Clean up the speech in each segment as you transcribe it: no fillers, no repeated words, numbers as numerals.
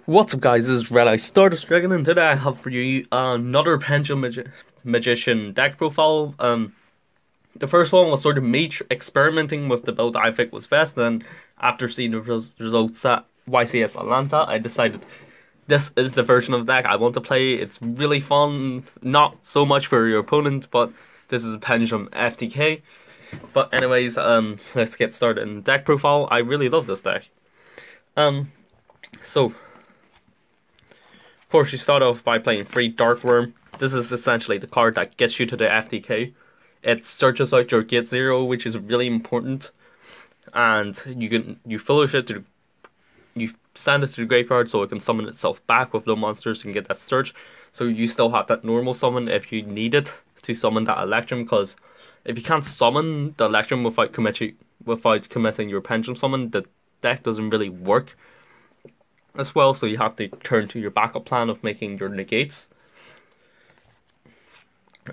What's up guys, this is Red Eye Stardust Dragon and today I have for you another Pendulum Magician deck profile. The first one was sort of me experimenting with the build I think was best, and then after seeing the results at YCS Atlanta, I decided this is the version of the deck I want to play. It's really fun, not so much for your opponent, but this is a Pendulum FTK. But anyways, let's get started in deck profile. I really love this deck. So of course, you start off by playing free Dark Worm. This is essentially the card that gets you to the FTK. It searches out your gate 0, which is really important, and you flush it to you send it to the graveyard so it can summon itself back with no monsters and get that search. So you still have that normal summon if you need it to summon that Electrum, because if you can't summon the Electrum without committing your Pendulum summon, the deck doesn't really work as well, so you have to turn to your backup plan of making your negates.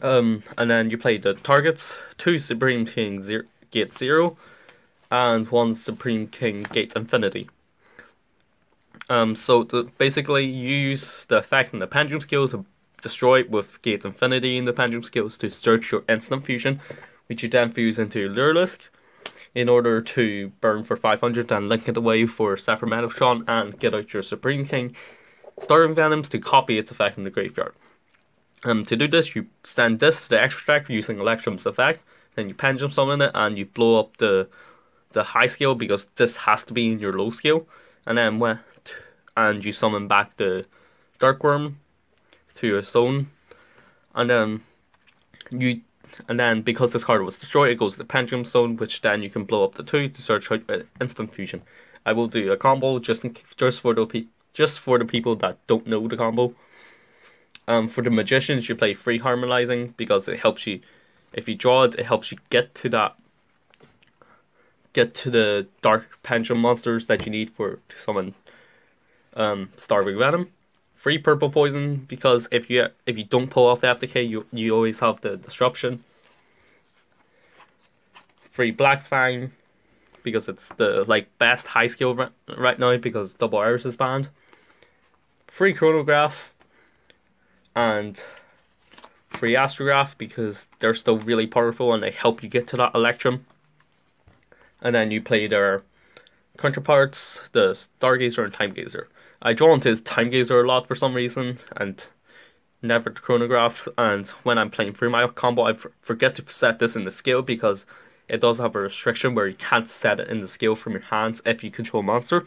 And then you play the targets: 2 Supreme King Gate 0 and 1 Supreme King Gate Infinity. So basically you use the effect in the Pendulum skill to destroy it with Gate Infinity in the Pendulum skills to search your instant fusion, which you then fuse into your Lurelisk in order to burn for 500 and link it away for Sapphire Metatron and get out your Supreme King Starving Venoms to copy its effect in the graveyard. To do this, you send this to the extra deck using Electrum's effect, then you Pendulum summon it and you blow up the high scale because this has to be in your low scale, and then you summon back the Dark Worm to your zone, and then because this card was destroyed, it goes to the Pendulum zone, which then you can blow up the 2 to search out instant fusion. I will do a combo just for the people that don't know the combo. For the Magicians, you play free Harmonizing because it helps you. If you draw it, it helps you get to the dark Pendulum monsters that you need to summon Starving Venom. Free Purple Poison because if you don't pull off the FTK, you always have the disruption. Free Black Fang because it's the best high skill right now because Double Iris is banned. Free Chronograph and free Astrograph because they're still really powerful and they help you get to that Electrum. And then you play their counterparts, the Stargazer and Time Gazer. I draw into Time Gazer a lot for some reason and never the Chronograph, and when I'm playing through my combo I forget to set this in the skill because it does have a restriction where you can't set it in the skill from your hands if you control a monster.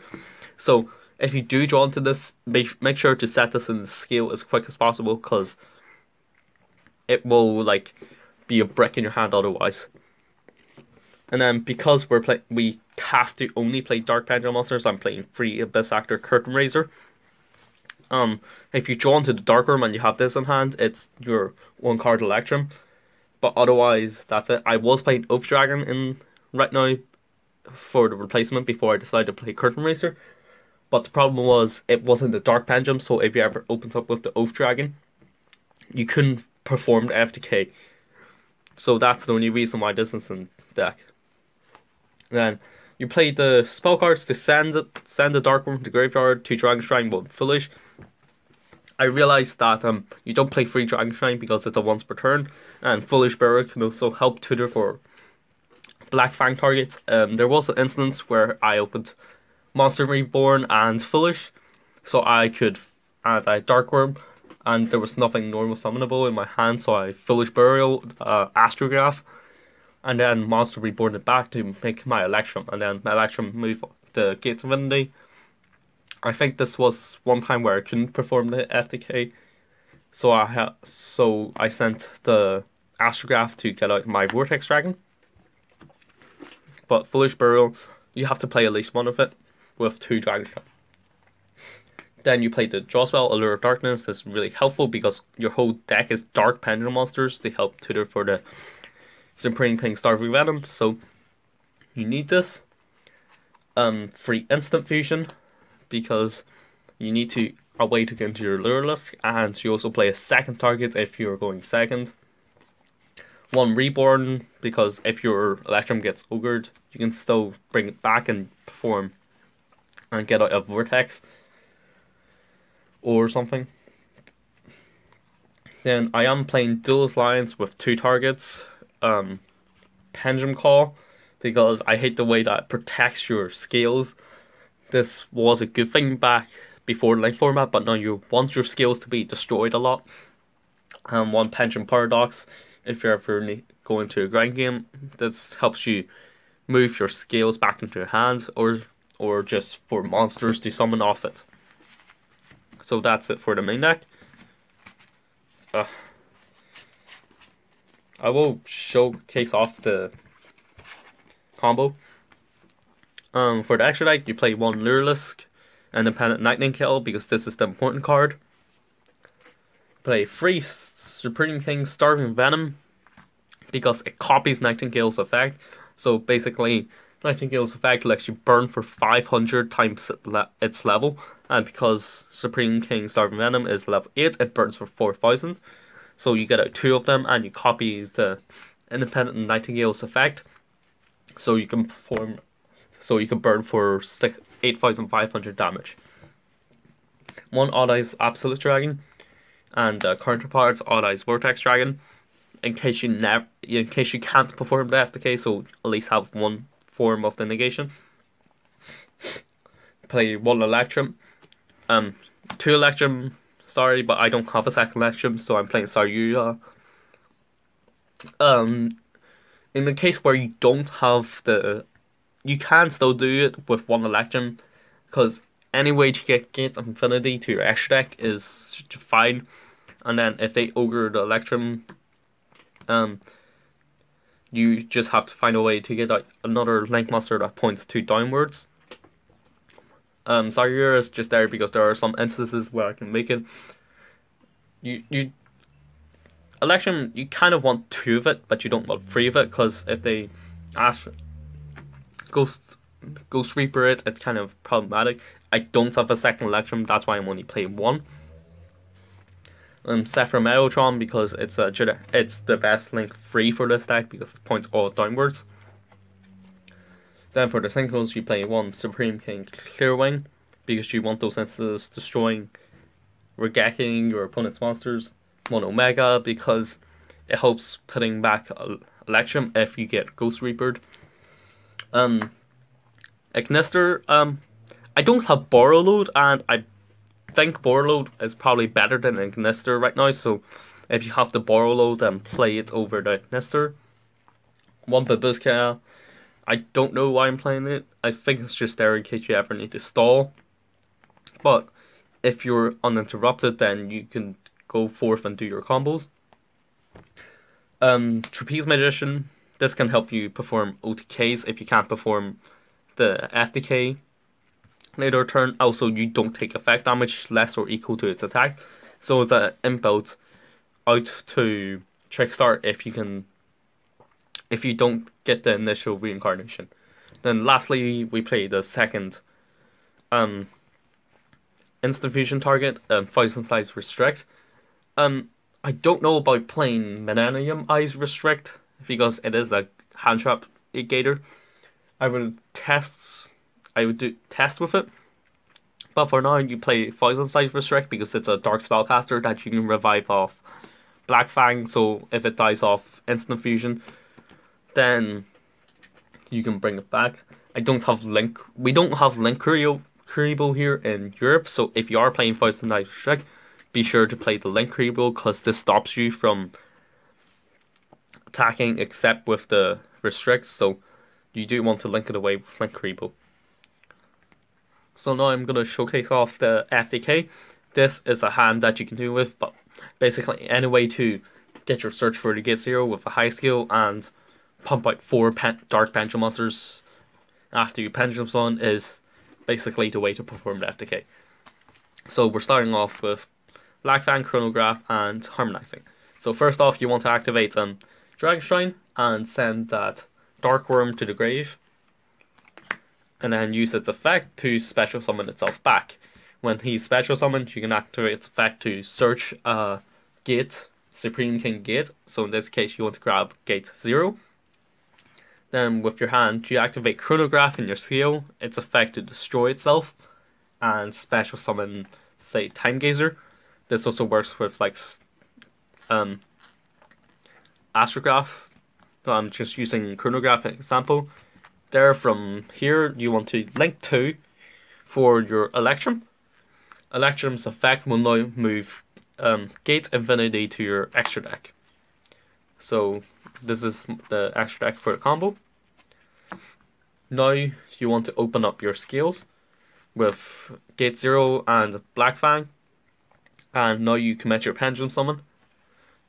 So if you do draw into this, make sure to set this in the skill as quick as possible because it will be a brick in your hand otherwise. And then because we have to only play Dark Pendulum monsters, I'm playing free Abyss Actor Curtain Raiser. If you draw into the Dark Worm and you have this in hand, it's your 1 card Electrum. But otherwise, that's it. I was playing Oath Dragon in right now for the replacement before I decided to play Curtain Raiser. But the problem was it wasn't the Dark Pendulum, so if you ever opened up with the Oath Dragon, you couldn't perform the FTK. So that's the only reason why this is in deck. Then you play the spell cards to send the Dark Worm to the graveyard, to Dragon Shrine, 1 Foolish. I realized that you don't play free Dragon Shrine because it's a once per turn, and Foolish Burial can also help tutor for Black Fang targets. There was an instance where I opened Monster Reborn and Foolish, so I could add a Dark Worm, and there was nothing normal summonable in my hand, so I Foolish Burial, Astrograph, and then Monster Reborn it back to make my Electrum, and then my Electrum move the Gate Infinity. I think this was one time where I couldn't perform the FTK, so I sent the Astrograph to get out my Vortex Dragon. But Foolish Burial, you have to play at least one of it with 2 Dragon Shrine. Then you play the draw spell Allure of Darkness. This is really helpful because your whole deck is Dark Pendulum monsters to help tutor for the Supreme King Starving Venom, so you need this. Free Instant Fusion because you need a way to get into your Lurelisk, and you also play a second target if you're going second. 1 Reborn because if your Electrum gets ogred, you can still bring it back and perform and get out of Vortex. or something. Then I am playing Duelist Lions with 2 targets. Pendulum Call, because I hate the way that it protects your skills. This was a good thing back before the link format, but now you want your skills to be destroyed a lot. One Pendulum Paradox, if you're ever going to a grind game, this helps you move your skills back into your hand, or just for monsters to summon off it. So that's it for the main deck. I will showcase off the combo. For the extra deck, you play 1 Lurelisk, Independent Nightingale, because this is the important card. Play 3 Supreme King Starving Venom, because it copies Nightingale's effect. So basically, Nightingale's effect lets you burn for 500 times its level, and because Supreme King Starving Venom is level 8, it burns for 4000. So you get out 2 of them, and you copy the Independent Nightingale's effect. So you can burn for 8,500 damage. 1 Odd Eyes Absolute Dragon, and counterparts Odd Eyes Vortex Dragon, in case you can't perform the FTK, so at least have 1 form of the negation. Play 1 Electrum, 2 Electrum. Sorry, but I don't have a second Electrum, so I'm playing Yugioh. In the case where you don't have you can still do it with 1 Electrum, because any way to get Gate of Infinity to your extra deck is fine. And then if they ogre the Electrum, you just have to find a way to get another Link Monster that points 2 downwards. Sayura is just there because there are some instances where I can make it. Electrum, you kind of want 2 of it, but you don't want 3 of it, because if they ask Ghost Reaper it's kind of problematic. I don't have a second Electrum, that's why I'm only playing 1. Sephra Mellotron, because it's the best Link 3 for this deck, because it points all downwards. Then for the singles, you play 1 Supreme King Clearwing, because you want those instances destroying, regecking your opponent's monsters. 1 Omega, because it helps putting back Electrum if you get Ghost Reapered. Ignister, I don't have Borrow Load, and I think Borrow Load is probably better than Ignister right now, so if you have the Borrow Load, then play it over the Ignister. 1 Babusca, I don't know why I'm playing it. I think it's just there in case you ever need to stall. But if you're uninterrupted, then you can go forth and do your combos. Trapeze Magician, this can help you perform OTKs if you can't perform the FTK later turn. Also, you don't take effect damage less or equal to its attack. So it's an inbuilt out to Trickstart if you don't get the initial reincarnation. Then lastly, we play the second instant fusion target, Thousand Size Restrict. I don't know about playing Millennium Eyes Restrict, because it is a hand trap negator. I would do test with it. But for now, you play Thousand Size Restrict, because it's a dark spellcaster that you can revive off Black Fang, so if it dies off instant fusion, then you can bring it back. We don't have Link Kuribo here in Europe, so if you are playing Thousand Size Restrict, be sure to play the Link Kuribo, because this stops you from attacking except with the restricts, so you do want to link it away with Link Kuribo. So now I'm going to showcase off the FTK. This is a hand that you can do with, but basically any way to get your search for the Gate Zero with a high skill and pump out 4 Dark Pendulum monsters after you Pendulum Summon is basically the way to perform the FTK. So we're starting off with Black Fang, Chronograph, and Harmonizing. So first off, you want to activate Dragon Shrine and send that Dark Worm to the grave, and then use its effect to special summon itself back. When he's special summoned, you can activate its effect to search a gate, Supreme King Gate. So in this case, you want to grab Gate 0. Then with your hand, you activate Chronograph in your skill, its effect to destroy itself, and special summon say Time Gazer. This also works with like astrograph. I'm just using chronograph example. There from here you want to link to for your Electrum. Electrum's effect will now move Gate Infinity to your extra deck. So this is the extra deck for the combo. Now you want to open up your scales with Gate 0 and Black Fang. And now you commit your Pendulum summon.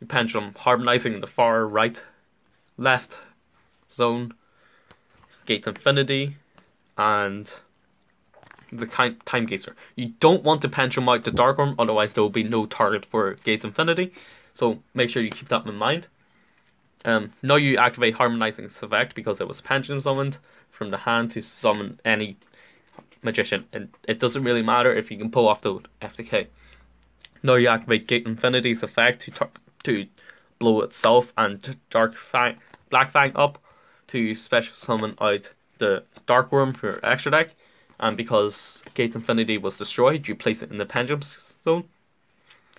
Your Pendulum harmonizing in the far right, left zone, Gate Infinity, and the Time Gazer. You don't want to Pendulum out the Dark Worm, otherwise there will be no target for Gate Infinity. So make sure you keep that in mind. Now you activate Harmonizing's effect because it was Pendulum summoned from the hand to summon any magician. And it doesn't really matter if you can pull off the FTK. Now you activate Gate Infinity's effect to blow itself and Black Fang up to special summon out the Dark Worm for your extra deck. And because Gate Infinity was destroyed, you place it in the Pendulum zone.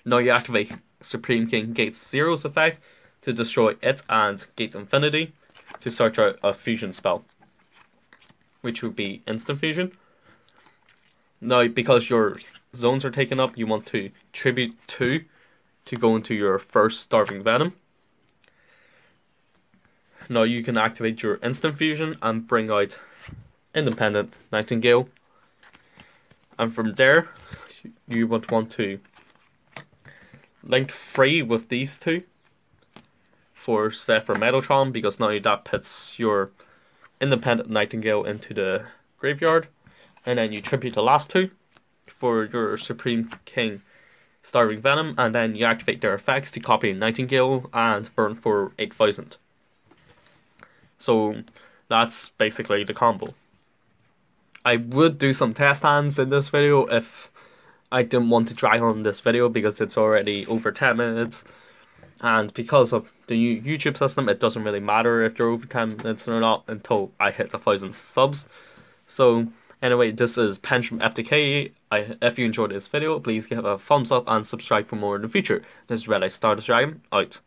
Now you activate Supreme King Gate Zero's effect to destroy it and Gate Infinity to search out a fusion spell, which would be Instant Fusion. Now, because your zones are taken up, you want to tribute 2 to go into your first Starving Venom. Now you can activate your Instant Fusion and bring out Independent Nightingale. And from there, you would want to link 3 with these 2 for Zephyr Metaltron, because now that puts your Independent Nightingale into the graveyard. And then you tribute the last 2 for your Supreme King Starving Venom, and then you activate their effects to copy Nightingale and burn for 8,000. So that's basically the combo. I would do some test hands in this video if I didn't want to drag on this video because it's already over 10 minutes. And because of the new YouTube system, it doesn't really matter if you're over 10 minutes or not until I hit 1,000 subs. So anyway, this is Pendulum FTK. If you enjoyed this video, please give it a thumbs up and subscribe for more in the future. This is Red Eye Stardust Dragon, out.